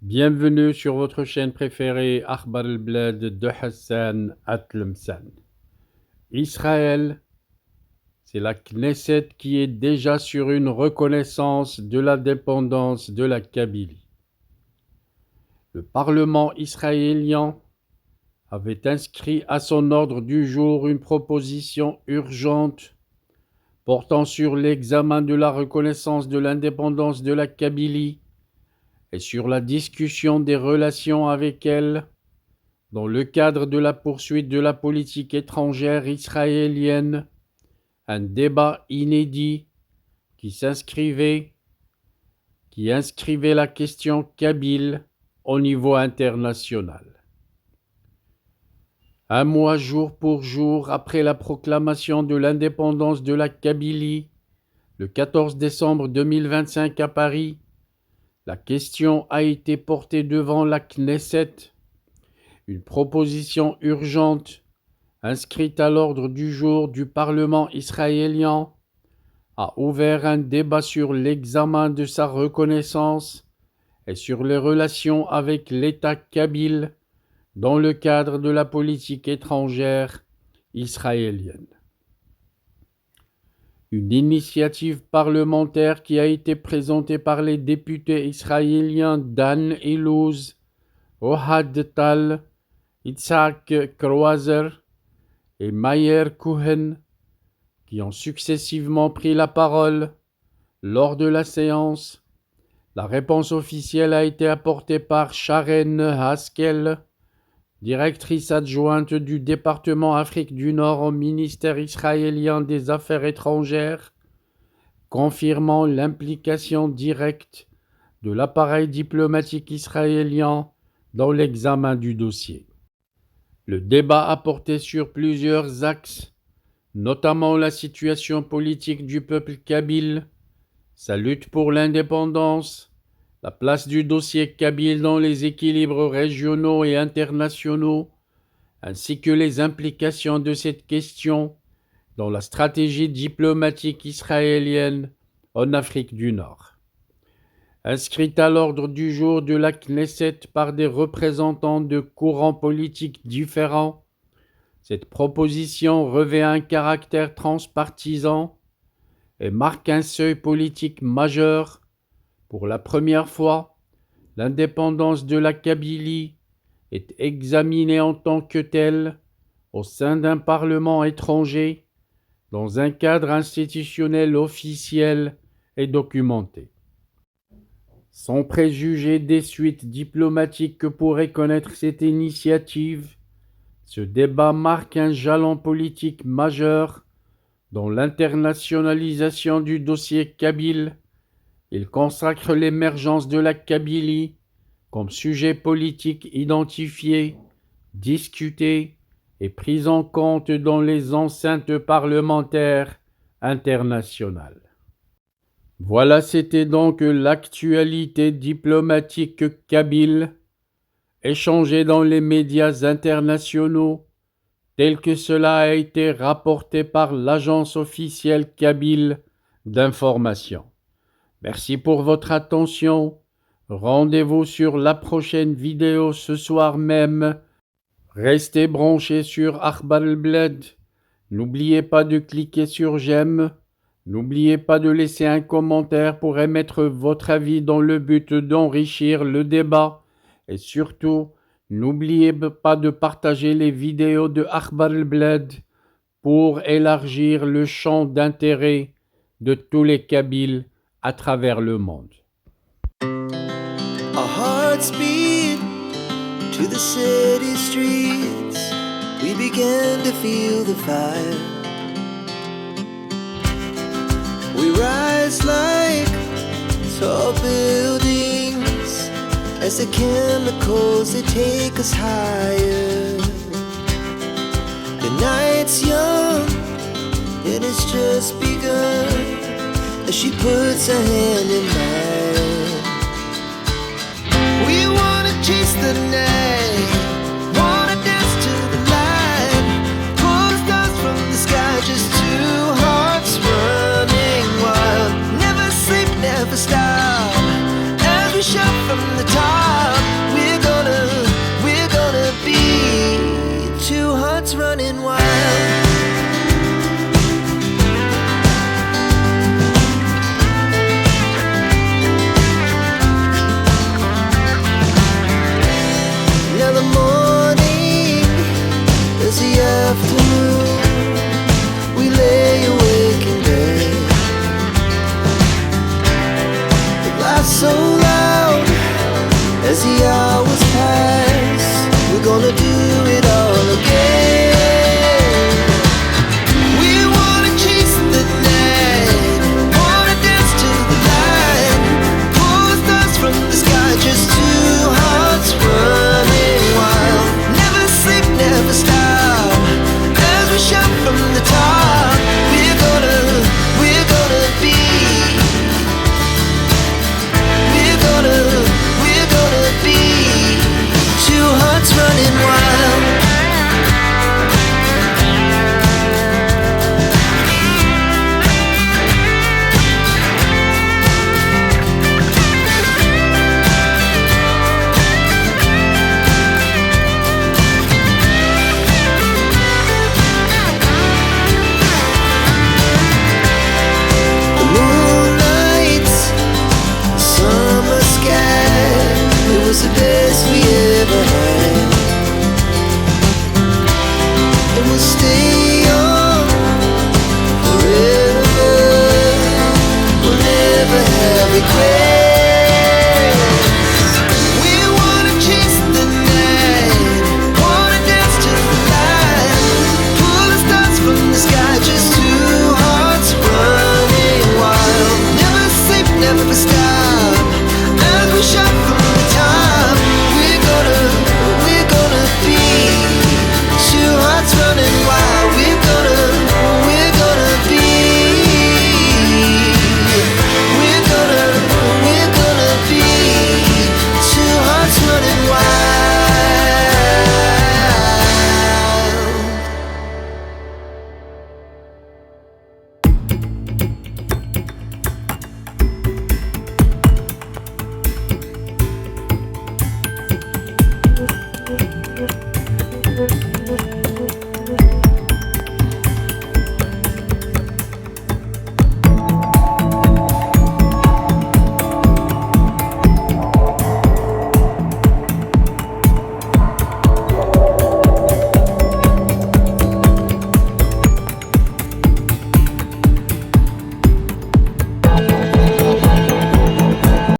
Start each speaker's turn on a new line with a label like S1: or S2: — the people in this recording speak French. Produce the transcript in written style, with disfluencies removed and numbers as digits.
S1: Bienvenue sur votre chaîne préférée Akhbar al-Blad de Hassan Atlemsan. Israël, c'est la Knesset qui est déjà sur une reconnaissance de l'indépendance de la Kabylie. Le Parlement israélien avait inscrit à son ordre du jour une proposition urgente portant sur l'examen de la reconnaissance de l'indépendance de la Kabylie et sur la discussion des relations avec elle dans le cadre de la poursuite de la politique étrangère israélienne, un débat inédit qui inscrivait la question kabyle au niveau international. Un mois jour pour jour après la proclamation de l'indépendance de la Kabylie, le 14 décembre 2025 à Paris, la question a été portée devant la Knesset. Une proposition urgente, inscrite à l'ordre du jour du Parlement israélien, a ouvert un débat sur l'examen de sa reconnaissance et sur les relations avec l'État kabyle dans le cadre de la politique étrangère israélienne. Une initiative parlementaire qui a été présentée par les députés israéliens Dan Illouz, Ohad Tal, Itzhak Kreuzer et Mayer Cohen, qui ont successivement pris la parole lors de la séance. La réponse officielle a été apportée par Sharon Haskel, directrice adjointe du département Afrique du Nord au ministère israélien des Affaires étrangères, confirmant l'implication directe de l'appareil diplomatique israélien dans l'examen du dossier. Le débat a porté sur plusieurs axes, notamment la situation politique du peuple kabyle, sa lutte pour l'indépendance, la place du dossier kabyle dans les équilibres régionaux et internationaux, ainsi que les implications de cette question dans la stratégie diplomatique israélienne en Afrique du Nord. Inscrite à l'ordre du jour de la Knesset par des représentants de courants politiques différents, cette proposition revêt un caractère transpartisan et marque un seuil politique majeur. Pour la première fois, l'indépendance de la Kabylie est examinée en tant que telle au sein d'un parlement étranger, dans un cadre institutionnel officiel et documenté. Sans préjuger des suites diplomatiques que pourrait connaître cette initiative, ce débat marque un jalon politique majeur dans l'internationalisation du dossier kabyle. Il consacre l'émergence de la Kabylie comme sujet politique identifié, discuté et pris en compte dans les enceintes parlementaires internationales. Voilà, c'était donc l'actualité diplomatique kabyle, échangée dans les médias internationaux, tel que cela a été rapporté par l'agence officielle kabyle d'information. Merci pour votre attention. Rendez-vous sur la prochaine vidéo ce soir même. Restez branchés sur Akhbar al-Blad. N'oubliez pas de cliquer sur j'aime. N'oubliez pas de laisser un commentaire pour émettre votre avis dans le but d'enrichir le débat. Et surtout, n'oubliez pas de partager les vidéos de Akhbar al-Blad pour élargir le champ d'intérêt de tous les Kabyles à travers le monde.
S2: Our hearts beat to the city streets. We began to feel the fire. We rise like tall buildings as the chemicals they take us higher. The night's young and it's just begun as she puts her hand in mine. We wanna chase the night, wanna dance to the light, pull the stars from the sky, just two hearts running wild. Never sleep, never stop, as we shout from the top. never stop.